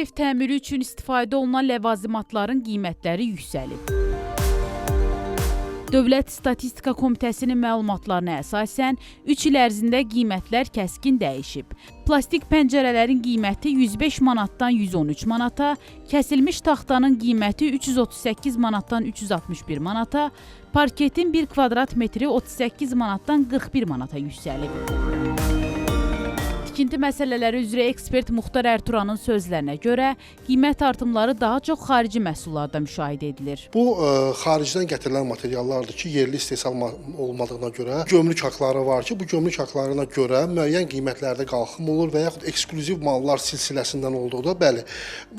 ev təmiri üçün istifadə olunan ləvazimatların qiymətləri yüksəlib. Dövlət Statistika Komitəsinin məlumatlarına əsasən 3 il ərzində qiymətlər kəskin dəyişib. Plastik pəncərələrin qiyməti 105 manatdan 113 manata, kəsilmiş taxtanın qiyməti 338 manatdan 361 manata, parketin 1 kvadrat metri 38 manatdan 41 manata yüksəlib. Tikinti məsələləri üzrə ekspert Muxtar Ərturanın sözlərinə görə qiymət artımları daha çox xarici məhsullarda müşahidə edilir. Bu xaricdən gətirilən materiallardır ki, yerli istehsal olmadığına görə gömrük haqları var ki, bu gömrük haqlarına görə müəyyən qiymətlərdə qalxım olur və yaxud ekskluziv mallar silsiləsindən olduqda bəli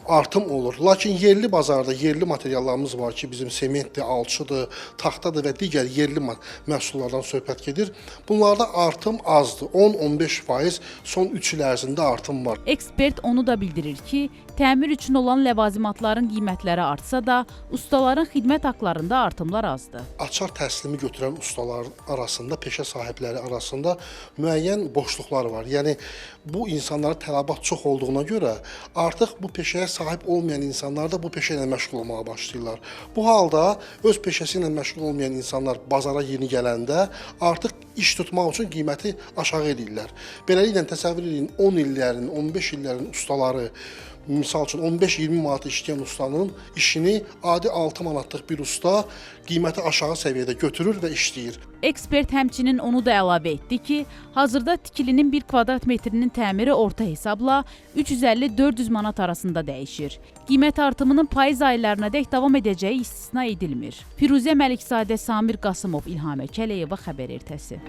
artım olur. Lakin yerli bazarda yerli materiallarımız var ki, bizim sementdir, alçıdır, taxtadır və digər yerli məhsullardan söhbət gedir. Bunlarda artım azdır. 10-15% son 3 il ərzində artım var. Ekspert onu da bildirir ki, təmir üçün olan ləvazimatların qiymətləri artsa da, ustaların xidmət haqlarında artımlar azdır. Açar təslimi götürən ustalar arasında, peşə sahibləri arasında müəyyən boşluqlar var. Yəni, bu insanlara tələbat çox olduğuna görə artıq bu peşəyə sahib olmayan insanlar da bu peşə ilə məşğul olmağa başlayırlar. Bu halda öz peşəsi ilə məşğul olmayan insanlar bazara yeni gələndə artıq iş tutmaq üçün qiyməti aşağı edirlər. Beləliklə, təsəvvür edin, 10 illərin, 15 illərin ustaları, misal üçün 15-20 manat işləyən ustanın işini adi 6 manatlıq bir usta qiyməti aşağı səviyyədə götürür və işləyir. Ekspert həmçinin onu da əlavə etdi ki, hazırda tikilinin 1 kvadrat metrinin təmiri orta hesabla 350-400 manat arasında dəyişir. Qiymət artımının payız aylarına dək davam edəcəyi istisna edilmir. Firuzə Məlikzadə, Samir Qasımov, İlham Əkəliyeva, Xəbər Ertəsi.